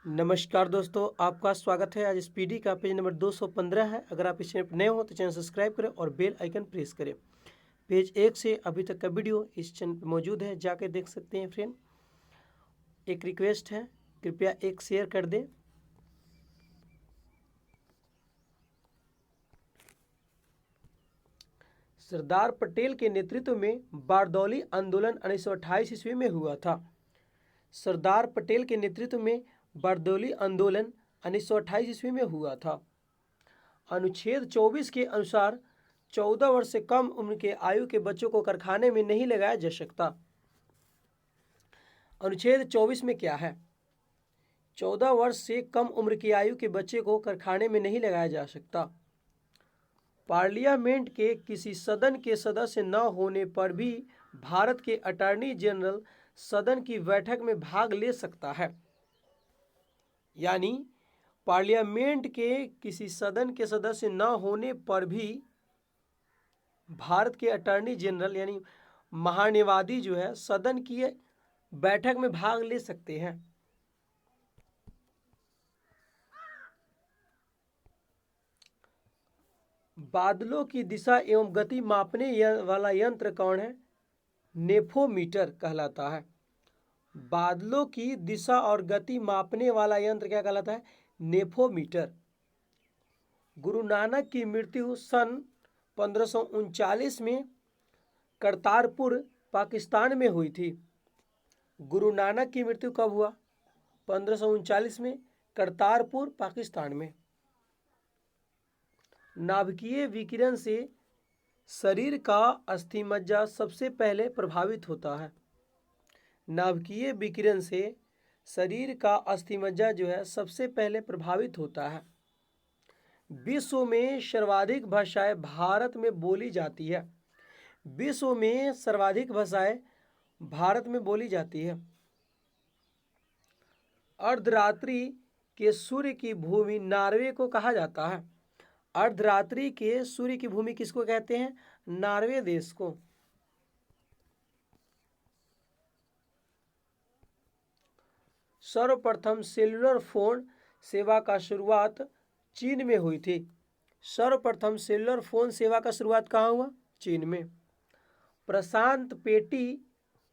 नमस्कार दोस्तों, आपका स्वागत है। आज इस पीडी का पेज नंबर 215 है। अगर आप इस चैनल पर नए हो तो चैनल सब्सक्राइब करें और बेल आइकन प्रेस करें। पेज 1 से अभी तक का वीडियो इस चैनल पर मौजूद है, जाके देख सकते हैं फ्रेंड। एक रिक्वेस्ट है, कृपया एक शेयर कर दें। सरदार पटेल के नेतृत्व में बारदौली आंदोलन 1928 ईस्वी में हुआ था। सरदार पटेल के नेतृत्व में बारदौली आंदोलन 1928 ईस्वी में हुआ था। अनुच्छेद 24 के अनुसार 14 वर्ष से कम उम्र के आयु के बच्चों को कारखाने में नहीं लगाया जा सकता। अनुच्छेद 24 में क्या है? 14 वर्ष से कम उम्र की आयु के बच्चे को कारखाने में नहीं लगाया जा सकता। पार्लियामेंट के किसी सदन के सदस्य न होने पर भी भारत के अटॉर्नी जनरल सदन की बैठक में भाग ले सकता है। यानी पार्लियामेंट के किसी सदन के सदस्य न होने पर भी भारत के अटॉर्नी जनरल यानी महान्यायवादी जो है सदन की बैठक में भाग ले सकते हैं। बादलों की दिशा एवं गति मापने वाला यंत्र कौन है? नेफोमीटर कहलाता है। बादलों की दिशा और गति मापने वाला यंत्र क्या कहलाता है? नेफोमीटर। गुरु नानक की मृत्यु सन 1539 में करतारपुर पाकिस्तान में हुई थी। गुरु नानक की मृत्यु कब हुआ? 1539 में करतारपुर पाकिस्तान में। नाभिकीय विकिरण से शरीर का अस्थिमज्जा सबसे पहले प्रभावित होता है। नाभिकीय विकिरण से शरीर का अस्थिमज्जा जो है सबसे पहले प्रभावित होता है। विश्व में सर्वाधिक भाषाएं भारत में बोली जाती है। विश्व में सर्वाधिक भाषाएं भारत में बोली जाती है। अर्धरात्रि के सूर्य की भूमि नॉर्वे को कहा जाता है। अर्धरात्रि के सूर्य की भूमि किसको कहते हैं? नॉर्वे देश को। सर्वप्रथम सेलुलर फोन सेवा का शुरुआत चीन में हुई थी। सर्वप्रथम सेलुलर फोन सेवा का शुरुआत कहाँ हुआ? चीन में। प्रशांत पेटी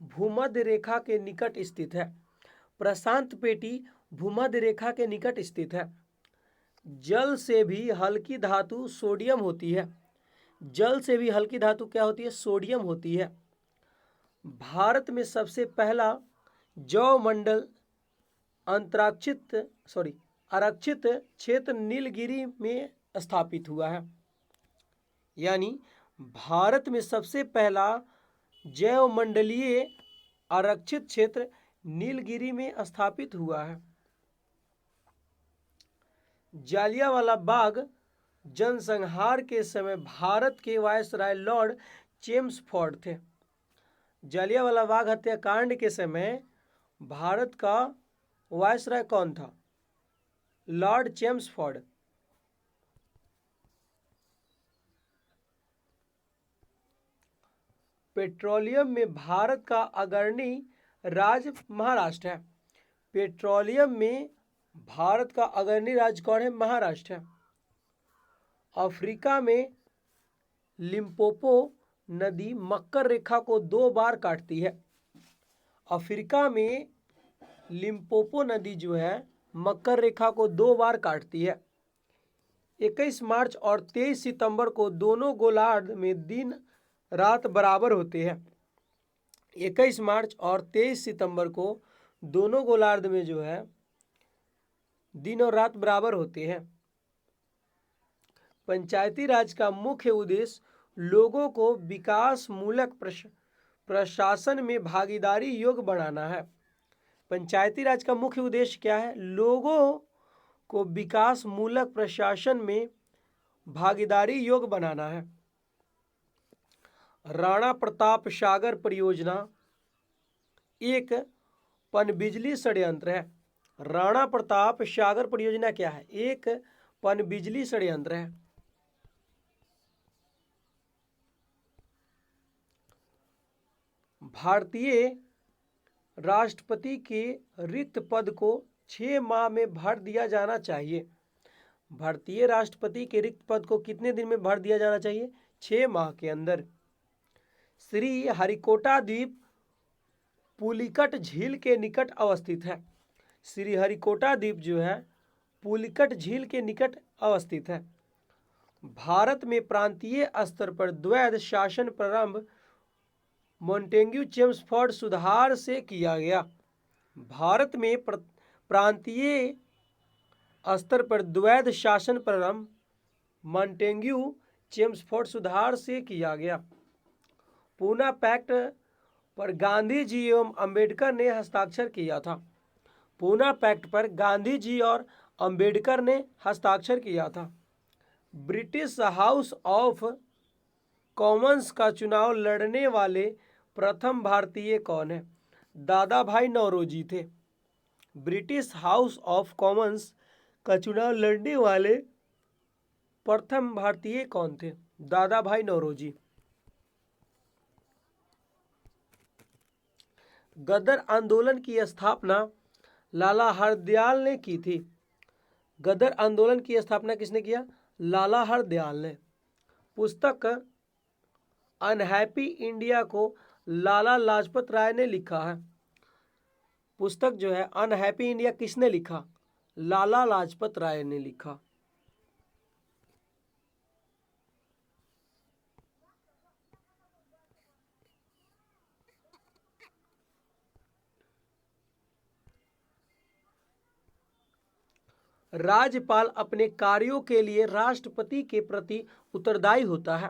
भूमध्य रेखा के निकट स्थित है। प्रशांत पेटी भूमध्य रेखा के निकट स्थित है। जल से भी हल्की धातु सोडियम होती है। जल से भी हल्की धातु क्या होती है? सोडियम होती है। भारत में सबसे पहला जैव मंडल आरक्षित क्षेत्र नीलगिरी में स्थापित हुआ है। यानी भारत में सबसे पहला जैव मंडलीय आरक्षित क्षेत्र नीलगिरी में स्थापित हुआ है। जालियांवाला बाग जनसंहार के समय भारत के वायसराय लॉर्ड चेम्सफोर्ड थे। जालियांवाला बाग हत्याकांड के समय भारत का वायसराय कौन था? Lord Chelmsford. पेट्रोलियम में भारत का अग्रणी राज्य महाराष्ट्र है। पेट्रोलियम में भारत का अग्रणी राज्य कौन है? महाराष्ट्र है। अफ्रीका में लिम्पोपो नदी मकर रेखा को 2 बार काटती है। अफ्रीका में लिम्पोपो नदी जो है मकर रेखा को 2 बार काटती है। 21 मार्च और 23 सितंबर को दोनों गोलार्ध में दिन रात बराबर होते हैं। 21 मार्च और 23 सितंबर को दोनों गोलार्ध में जो है दिन और रात बराबर होते हैं। पंचायती राज का मुख्य उद्देश्य लोगों को विकास मूलक प्रशासन में भागीदारी योग्य बनाना है। पंचायती राज का मुख्य उद्देश्य क्या है? लोगों को विकास मूलक प्रशासन में भागीदारी योग्य बनाना है। राणा प्रताप सागर परियोजना एक पनबिजली षड्यंत्र है। राणा प्रताप सागर परियोजना क्या है? एक पनबिजली षड्यंत्र है। भारतीय राष्ट्रपति के रिक्त पद को 6 माह में भर दिया जाना चाहिए। भारतीय राष्ट्रपति के रिक्त पद को कितने दिन में भर दिया जाना चाहिए? 6 माह के अंदर। श्री हरिकोटा द्वीप पुलिकट झील के निकट अवस्थित है। श्री हरिकोटा द्वीप जो है पुलिकट झील के निकट अवस्थित है। भारत में प्रांतीय स्तर पर द्वैध शासन प्रारंभ मोंटेग्यू चेम्सफोर्ड सुधार से किया गया। भारत में प्रांतीय स्तर पर द्वैध शासन प्रारंभ मोंटेग्यू चेम्सफोर्ड सुधार से किया गया। पूना पैक्ट पर गांधी जी एवं अंबेडकर ने हस्ताक्षर किया था। पूना पैक्ट पर गांधी जी और अंबेडकर ने हस्ताक्षर किया था। ब्रिटिश हाउस ऑफ कॉमन्स का चुनाव लड़ने वाले प्रथम भारतीय कौन है? दादा भाई नौरोजी थे। ब्रिटिश हाउस ऑफ कॉमन्स का चुनाव लड़ने वाले प्रथम भारतीय कौन थे? दादा भाई नौरोजी। गदर आंदोलन की स्थापना लाला हरदयाल ने की थी। गदर आंदोलन की स्थापना किसने किया? लाला हरदयाल ने। पुस्तक अनहैप्पी इंडिया को लाला लाजपत राय ने लिखा है। पुस्तक जो है अनहैप्पी इंडिया किसने लिखा? लाला लाजपत राय ने लिखा। राज्यपाल अपने कार्यों के लिए राष्ट्रपति के प्रति उत्तरदायी होता है।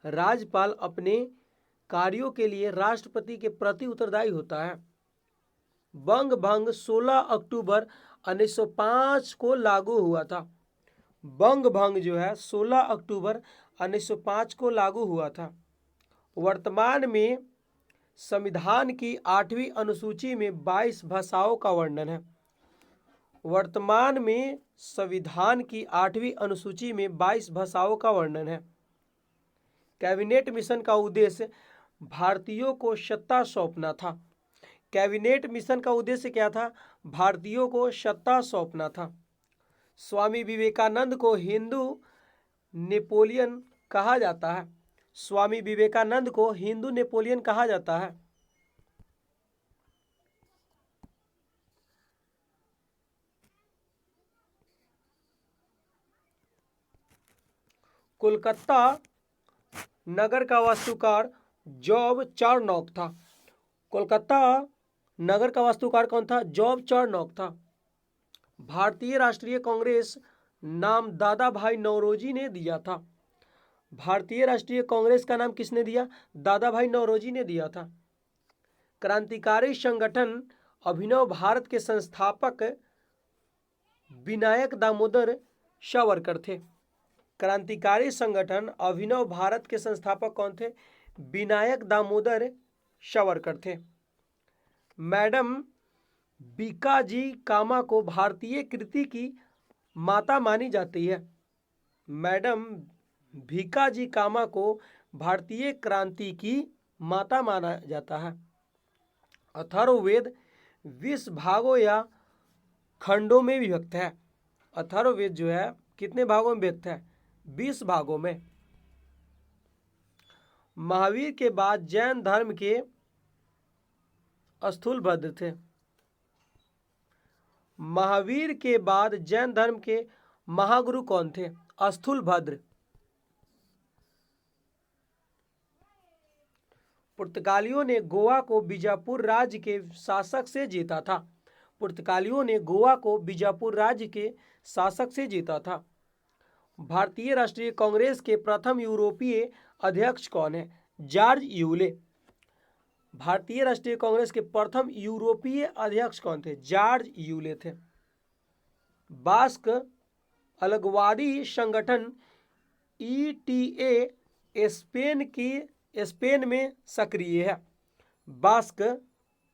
राज्यपाल अपने कार्यों के लिए राष्ट्रपति के प्रति उत्तरदायी होता है। बंग भंग 16 अक्टूबर 1905 को लागू हुआ था। बंग भंग जो है 16 अक्टूबर 1905 को लागू हुआ था। वर्तमान में संविधान की 8वीं अनुसूची में 22 भाषाओं का वर्णन है। वर्तमान में संविधान की 8वीं अनुसूची में 22 भाषाओं का वर्णन है। कैबिनेट मिशन का उद्देश्य भारतीयों को सत्ता सौंपना था। कैबिनेट मिशन का उद्देश्य क्या था? भारतीयों को सत्ता सौंपना था। स्वामी विवेकानंद को हिंदू नेपोलियन कहा जाता है। स्वामी विवेकानंद को हिंदू नेपोलियन कहा जाता है। कोलकाता नगर का वास्तुकार जॉब चारनॉक था। कोलकाता नगर का वास्तुकार कौन था? जॉब चारनॉक था। भारतीय राष्ट्रीय कांग्रेस नाम दादा भाई नौरोजी ने दिया था। भारतीय राष्ट्रीय कांग्रेस का नाम किसने दिया? दादा भाई नौरोजी ने दिया था। क्रांतिकारी संगठन अभिनव भारत के संस्थापक विनायक दामोदर सावरकर थे। क्रांतिकारी संगठन अभिनव भारत के संस्थापक कौन थे? विनायक दामोदर सावरकर थे। मैडम बीकाजी कामा को भारतीय कृति की माता मानी जाती है। मैडम भीकाजी कामा को भारतीय क्रांति की माता माना जाता है। अथर्ववेद 20 भागों या खंडों में विभक्त है। अथर्ववेद जो है कितने भागों में विभक्त है? 20 भागों में। महावीर के बाद जैन धर्म के स्थूलभद्र थे। महावीर के बाद जैन धर्म के महागुरु कौन थे? स्थूलभद्र। पुर्तगालियों ने गोवा को बीजापुर राज्य के शासक से जीता था। पुर्तगालियों ने गोवा को बीजापुर राज्य के शासक से जीता था। भारतीय राष्ट्रीय कांग्रेस के प्रथम यूरोपीय अध्यक्ष कौन है? George Yule. भारतीय राष्ट्रीय कांग्रेस के प्रथम यूरोपीय अध्यक्ष कौन थे? जॉर्ज यूले थे। बास्क अलगवादी संगठन ETA स्पेन में सक्रिय है। बास्क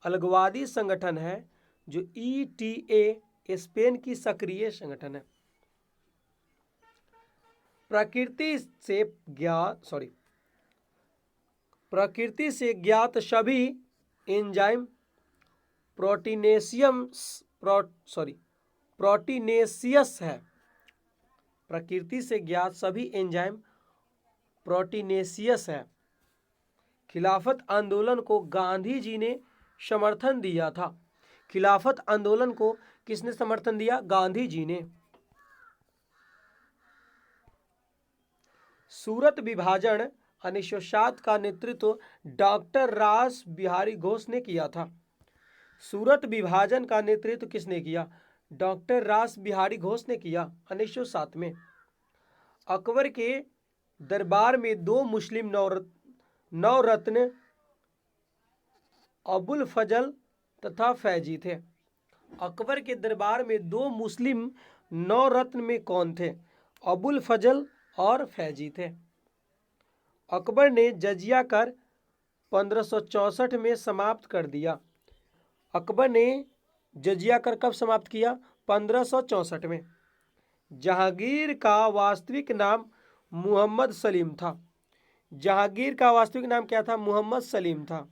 अलगवादी संगठन है जो ETA स्पेन की सक्रिय संगठन है। प्रकृति से ज्ञात सभी एंजाइम प्रोटीनेशियस है। प्रकृति से ज्ञात सभी एंजाइम प्रोटीनेशियस है। खिलाफत आंदोलन को गांधी जी ने समर्थन दिया था। खिलाफत आंदोलन को किसने समर्थन दिया? गांधी जी ने। सूरत विभाजन 1907 का नेतृत्व डॉक्टर रास बिहारी घोष ने किया था। सूरत विभाजन का नेतृत्व किसने किया? डॉक्टर रास बिहारी घोष ने किया 1907 में। अकबर के दरबार में दो मुस्लिम नवरत्न अबुल फजल तथा फैजी थे। अकबर के दरबार में दो मुस्लिम नवरत्न में कौन थे? अबुल फजल और फैजी थे। अकबर ने जजिया कर 1564 में समाप्त कर दिया। अकबर ने जजिया कर कब समाप्त किया? 1564 में। जहांगीर का वास्तविक नाम मोहम्मद सलीम था। जहांगीर का वास्तविक नाम क्या था? मोहम्मद सलीम था।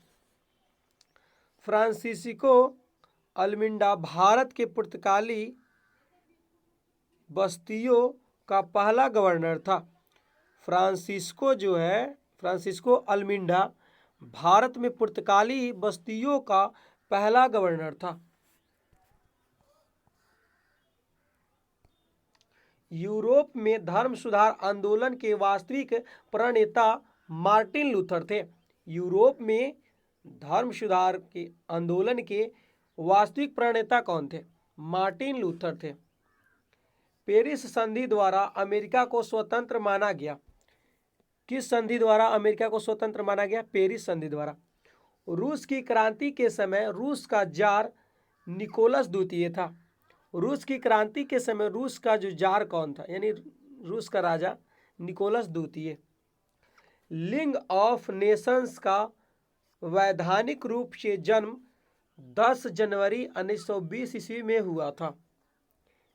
फ्रांसिस्को अल्मिंडा भारत के पुर्तगाली बस्तियों का पहला गवर्नर था। फ्रांसिस्को अल्मिंडा भारत में पुर्तगाली बस्तियों का पहला गवर्नर था। यूरोप में धर्म सुधार आंदोलन के वास्तविक प्रणेता मार्टिन लूथर थे। यूरोप में धर्म सुधार के आंदोलन के वास्तविक प्रणेता कौन थे? मार्टिन लूथर थे। पेरिस संधि द्वारा अमेरिका को स्वतंत्र माना गया। किस संधि द्वारा अमेरिका को स्वतंत्र माना गया? पेरिस संधि द्वारा। रूस की क्रांति के समय रूस का जार निकोलस द्वितीय था। रूस की क्रांति के समय रूस का जो जार कौन था? यानी रूस का राजा निकोलस द्वितीय। लीग ऑफ नेशंस का वैधानिक रूप से जन्म 10 जनवरी 1920 ईस्वी में हुआ था।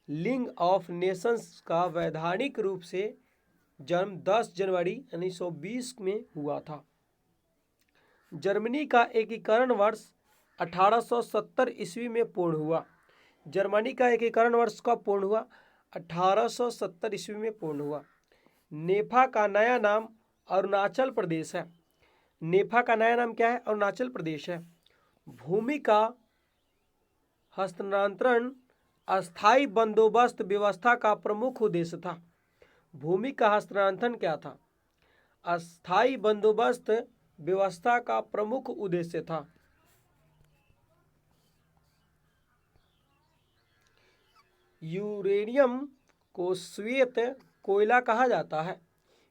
लीग ऑफ नेशंस का वैधानिक रूप से जन्म 10 जनवरी 1920 में हुआ था। जर्मनी का एकीकरण वर्ष 1870 ईस्वी में पूर्ण हुआ। जर्मनी का एकीकरण वर्ष कब पूर्ण हुआ? 1870 ईस्वी में पूर्ण हुआ। नेफा का नया नाम अरुणाचल प्रदेश है। नेफा का नया नाम क्या है? अरुणाचल प्रदेश है। भूमि का हस्तांतरण अस्थायी बंदोबस्त व्यवस्था का प्रमुख उद्देश्य था। भूमि का हस्तांतरण क्या था? अस्थायी बंदोबस्त व्यवस्था का प्रमुख उद्देश्य था। यूरेनियम को श्वेत कोयला कहा जाता है।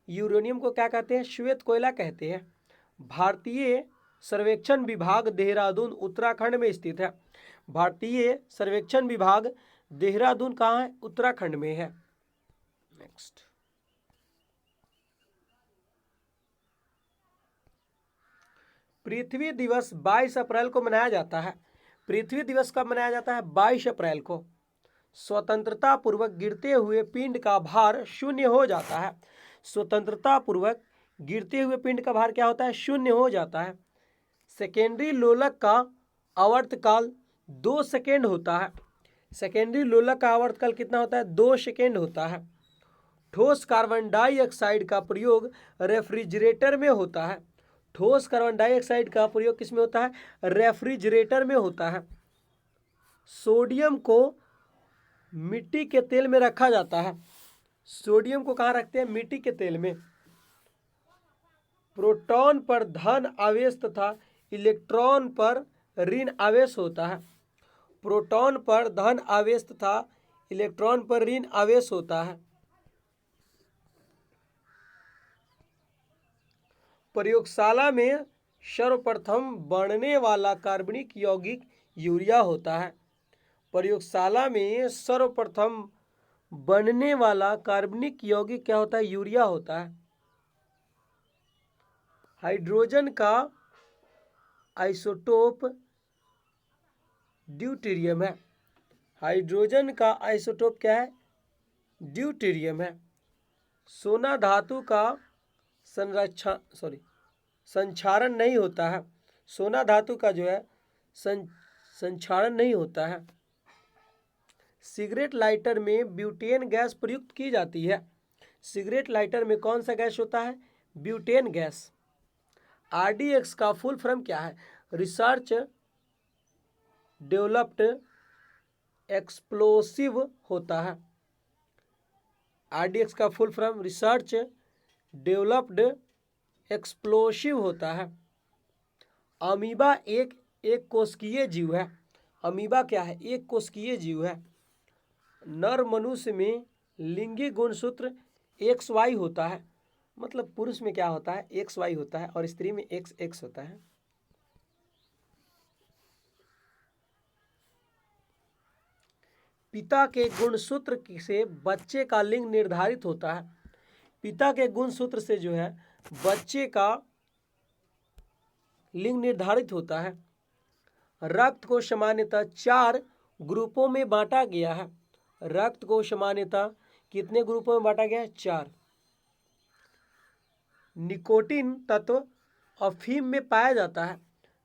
यूरेनियम को क्या कहते हैं? श्वेत कोयला कहते हैं। भारतीय सर्वेक्षण विभाग देहरादून उत्तराखंड में स्थित है। भारतीय सर्वेक्षण विभाग देहरादून कहाँ है? उत्तराखंड में है। नेक्स्ट, पृथ्वी दिवस 22 अप्रैल को मनाया जाता है। पृथ्वी दिवस कब मनाया जाता है? 22 अप्रैल को। स्वतंत्रता पूर्वक गिरते हुए पिंड का भार शून्य हो जाता है। स्वतंत्रता पूर्वक गिरते हुए पिंड का भार क्या होता है? शून्य हो जाता है। सेकेंडरी लोलक का आवर्तकाल 2 सेकेंड होता है। सेकेंडरी लोलक का आवर्तकाल कितना होता है? 2 सेकेंड होता है। ठोस कार्बन डाइऑक्साइड का प्रयोग रेफ्रिजरेटर में होता है। ठोस कार्बन डाइऑक्साइड का प्रयोग किस में होता है? रेफ्रिजरेटर में होता है। सोडियम को मिट्टी के तेल में रखा जाता है। सोडियम को कहाँ रखते हैं? मिट्टी के तेल में। प्रोटॉन पर धन आवेश तथा इलेक्ट्रॉन पर ऋण आवेश होता है। प्रोटॉन पर धन आवेश तथा इलेक्ट्रॉन पर ऋण आवेश होता है। प्रयोगशाला में सर्वप्रथम बनने वाला कार्बनिक यौगिक यूरिया होता है। प्रयोगशाला में सर्वप्रथम बनने वाला कार्बनिक यौगिक क्या होता है? यूरिया होता है। हाइड्रोजन का आइसोटोप ड्यूटेरियम है। हाइड्रोजन का आइसोटोप क्या है? ड्यूटेरियम है। सोना धातु का संक्षारण नहीं होता है। सोना धातु का जो है संक्षारण नहीं होता है। सिगरेट लाइटर में ब्यूटेन गैस प्रयुक्त की जाती है। सिगरेट लाइटर में कौन सा गैस होता है? Butane gas. RDX का फुल फॉर्म क्या है? रिसर्च डेवलप्ड एक्सप्लोसिव होता है। RDX का full form research developed explosive होता है। अमीबा एक कोशिकीय जीव है। अमीबा क्या है? एक कोशिकीय जीव है। नर मनुष्य में लिंगी गुणसूत्र XY होता है, मतलब पुरुष में क्या होता है? XY होता है, और स्त्री में XX होता है। पिता के गुणसूत्र से बच्चे का लिंग निर्धारित होता है। पिता के गुणसूत्र से जो है बच्चे का लिंग निर्धारित होता है। रक्त को सामान्यतः 4 ग्रुपों में बांटा गया है। रक्त को सामान्यतः कितने ग्रुपों में बांटा गया है? 4। निकोटिन तत्व अफीम में पाया जाता है।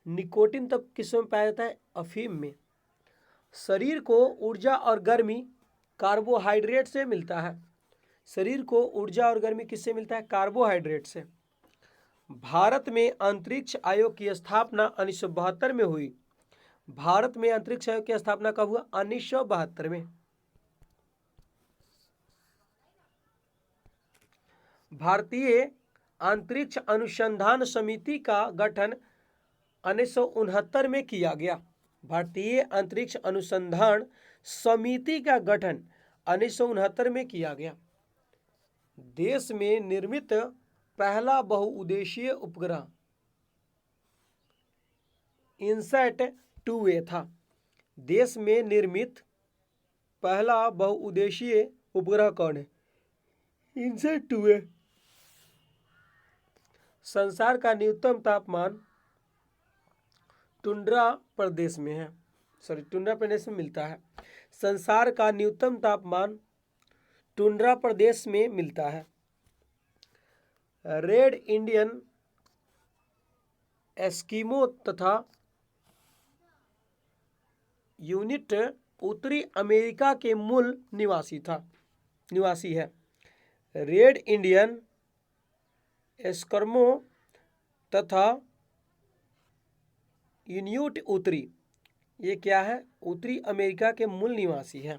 निकोटिन तत्व किस में पाया जाता है? अफीम में। शरीर को ऊर्जा और गर्मी कार्बोहाइड्रेट से मिलता है। शरीर को ऊर्जा और गर्मी किससे मिलता है? कार्बोहाइड्रेट से। भारत में अंतरिक्ष आयोग की स्थापना 1972 में हुई। भारत में अंतरिक्ष आयोग की स्थापना कब हुआ? 1972 में। भारतीय अंतरिक्ष अनुसंधान समिति का गठन 1969 में किया गया। भारतीय अंतरिक्ष अनुसंधान समिति का गठन 1969 में किया गया। देश में निर्मित पहला बहुउद्देशीय उपग्रह इनसैट 2A था। देश में निर्मित पहला बहुउद्देशीय उपग्रह कौन है? INSAT 2A। संसार का न्यूनतम तापमान टुंड्रा प्रदेश में है, टुंड्रा प्रदेश में मिलता है। संसार का न्यूनतम तापमान टुंड्रा प्रदेश में मिलता है। रेड इंडियन एस्किमो तथा यूनिट उत्तरी अमेरिका के मूल निवासी है। रेड इंडियन एस्किमो तथा यूनिट उत्तरी, ये क्या है? उत्तरी अमेरिका के मूल निवासी है।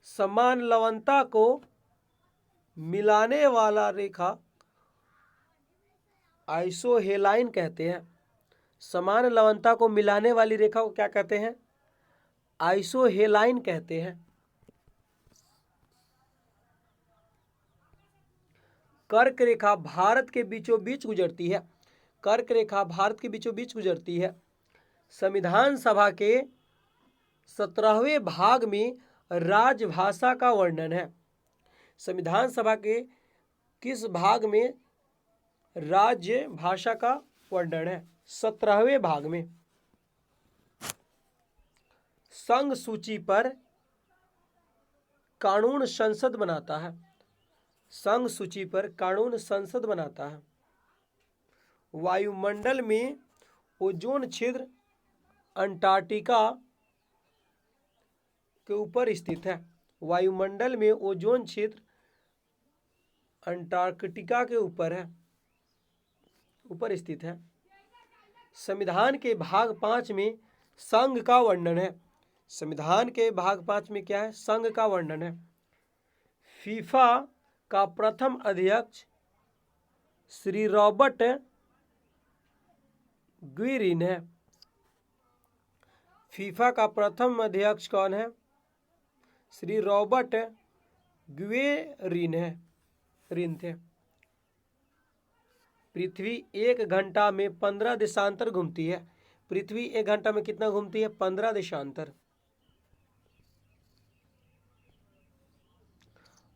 समान लवणता को मिलाने वाला रेखा आइसोहेलाइन कहते हैं। समान लवणता को मिलाने वाली रेखा को क्या कहते हैं? आइसोहेलाइन कहते हैं। कर्क रेखा भारत के बीचों बीच गुजरती है। कर्क रेखा भारत के बीचों बीच गुजरती है। संविधान सभा के 17वें भाग में राजभाषा का वर्णन है। संविधान सभा के किस भाग में राज्य भाषा का वर्णन है? 17वें भाग में। संघ सूची पर कानून संसद बनाता है। संघ सूची पर कानून संसद बनाता है। वायुमंडल में ओजोन छिद्र अंटार्कटिका के ऊपर स्थित है। वायुमंडल में ओजोन छिद्र अंटार्कटिका के ऊपर स्थित है। संविधान के भाग 5 में संघ का वर्णन है। संविधान के भाग 5 में क्या है? संघ का वर्णन है। फीफा का प्रथम अध्यक्ष श्री रॉबर्ट ग्विरिन है। फीफा का प्रथम अध्यक्ष कौन है? श्री रॉबर्ट ग्विरिन थे। पृथ्वी 1 घंटा में 15 देशांतर घूमती है। पृथ्वी 1 घंटा में कितना घूमती है? 15 देशांतर।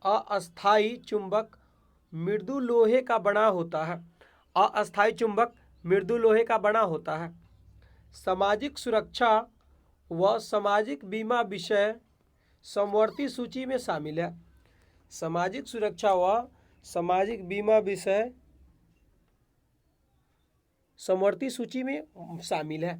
अस्थायी चुंबक मृदु लोहे का बना होता है। अस्थायी चुंबक मृदु लोहे का बना होता है। सामाजिक सुरक्षा व सामाजिक बीमा विषय समवर्ती सूची में शामिल है। सामाजिक सुरक्षा व सामाजिक बीमा विषय समवर्ती सूची में शामिल है।